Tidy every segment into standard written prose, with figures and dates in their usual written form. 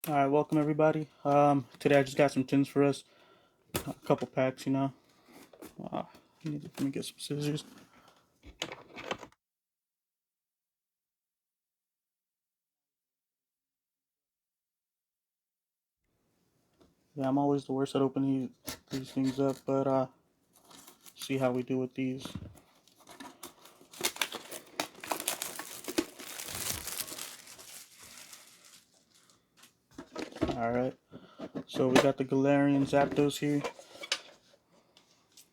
All right, welcome everybody. Today I just got some tins for us, a couple packs, Uh, let me get some scissors. Yeah, I'm always the worst at opening these things up, but see how we do with these. All right, so we got the Galarian Zapdos here.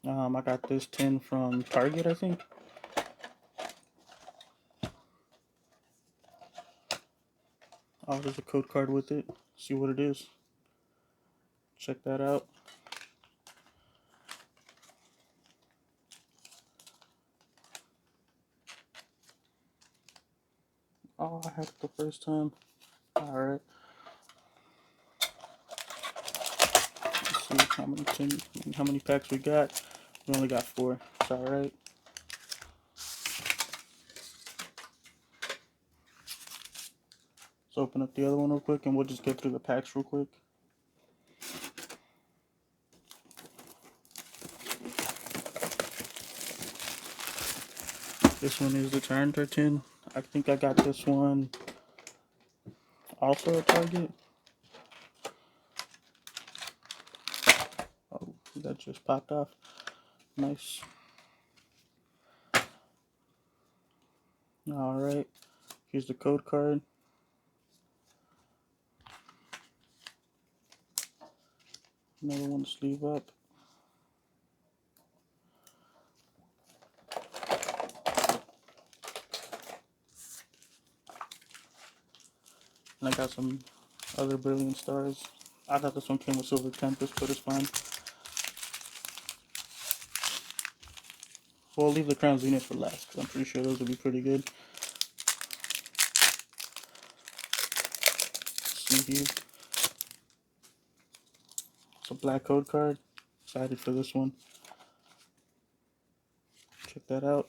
I got this tin from Target, I think. Oh, there's a code card with it. See what it is. Check that out. Oh, I had it the first time. All right. Let's see how many packs we got. We only got 4. It's all right. Let's open up the other one real quick, and we'll just get through the packs real quick. This one is the Tyranitar tin. I think I got this one also at Target. Oh, that just popped off. Nice. Alright, here's the code card. Another one to sleeve up. And I got some other Brilliant Stars. I thought this one came with Silver Tempest, but it's fine. We'll leave the Crown Zenith for last, because I'm pretty sure those will be pretty good. Let's see here. It's a black code card. Excited for this one. Check that out.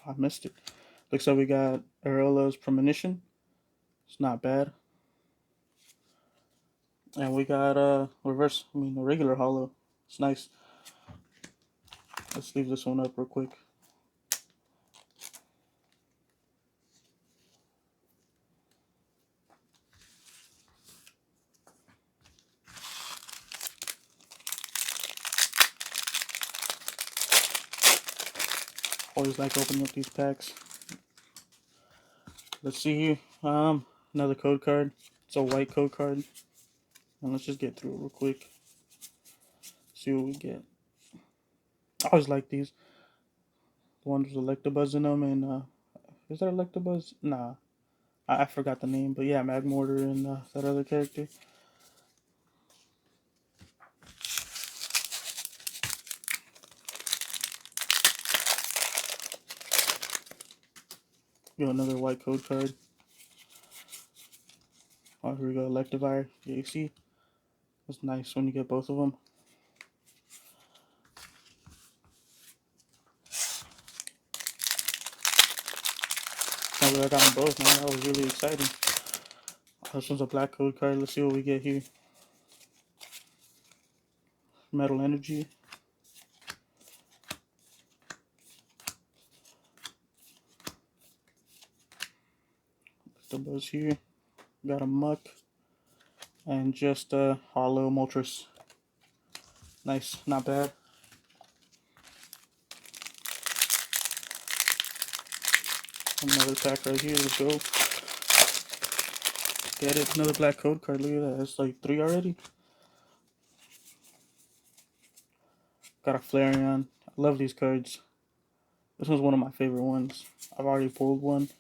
I missed it. Looks like we got Ariola's Premonition. It's not bad. And we got a regular holo. It's nice. Let's leave this one up real quick. Always like opening up these packs. Let's see here. Another code card. It's a white code card. And let's just get through it real quick. See what we get. I always like these. The ones with Electabuzz in them, and is that Electabuzz? Nah, I forgot the name, but yeah, Magmortar and that other character. Another white code card. Oh, here we go, Electivire. Yeah, you see, it's nice when you get both of them. Now that I got them both, man, that was really exciting. This one's a black code card. Let's see what we get here. Metal Energy. The buzz here. Got a Muck. And just a Hollow Moltres. Nice, not bad. Another pack right here. Let's go. Get it. Another black code card. Look at that. That's like 3 already. Got a Flareon. I love these cards. This one's one of my favorite ones. I've already pulled one,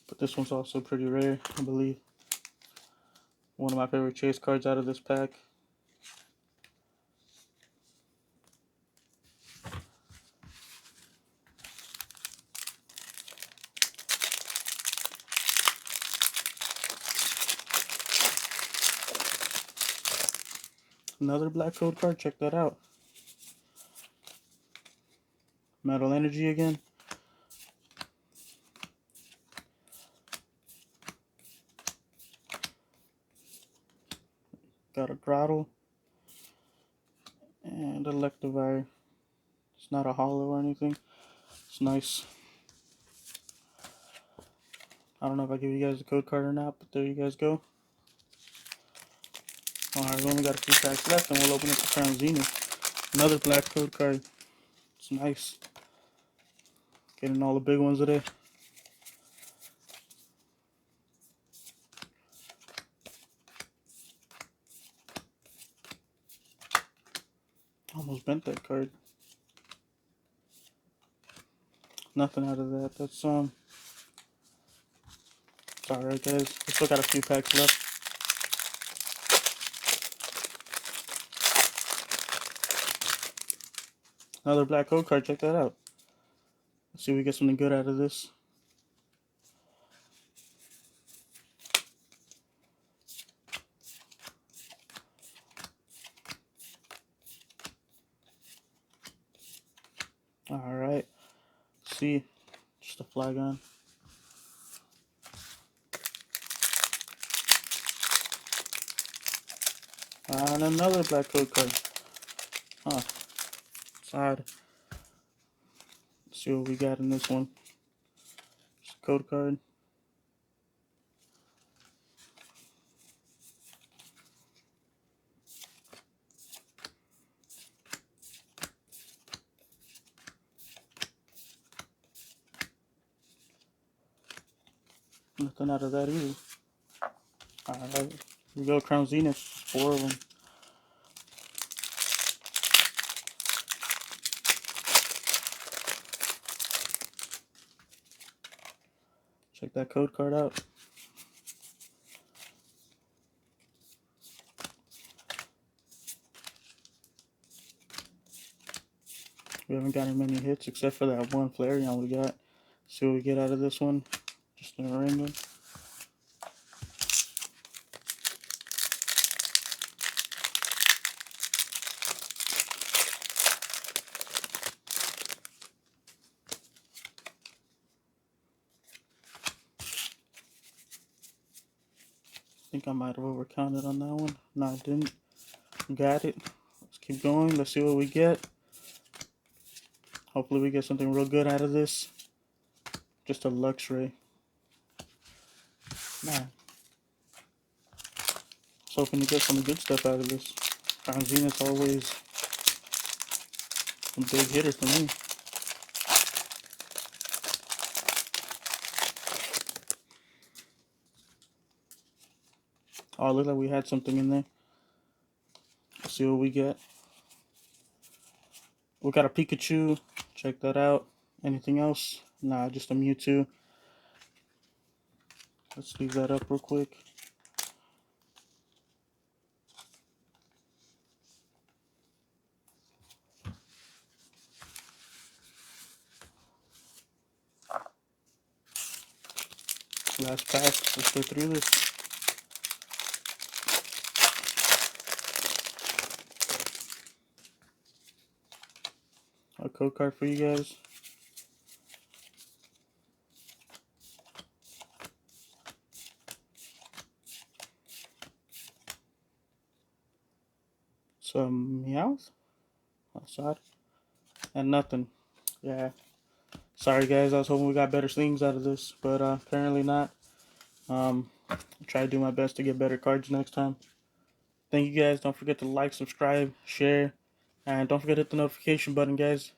but this one's also pretty rare, I believe. One of my favorite chase cards out of this pack. Another black code card. Check that out. Metal Energy again. Got a Grottle. And Electivire. It's not a hollow or anything. It's nice. I don't know if I give you guys a code card or not, but there you guys go. Alright, we only got a few packs left and we'll open up the Crown Zenith. Another black code card. It's nice. Getting all the big ones today. Almost bent that card. Nothing out of that. That's it's alright guys. We still got a few packs left. Another black code card, check that out. Let's see if we get something good out of this. Alright. See. Just a Flygon. And another black code card. Huh. It's odd. Let's see what we got in this one. Just a code card. Nothing out of that either. Alright, here we go, Crown Zenith. 4 of them. Check that code card out. We haven't gotten many hits except for that one Flareon we got. See what we get out of this one. Just a random. I think I might have overcounted on that one. No, I didn't. Got it. Let's keep going. Let's see what we get. Hopefully we get something real good out of this. Just a Luxray. Man. I was hoping to get some good stuff out of this. Crown Zenith's always a big hitter for me. Oh, it looked like we had something in there. Let's see what we get. We got a Pikachu. Check that out. Anything else? Nah, just a Mewtwo. Let's leave that up real quick. Last pack. Let's go through this. A code card for you guys. Some Meowth. That's odd. And nothing. Yeah. Sorry guys, I was hoping we got better things out of this, but apparently not. I'll try to do my best to get better cards next time. Thank you guys. Don't forget to like, subscribe, share, and don't forget to hit the notification button, guys.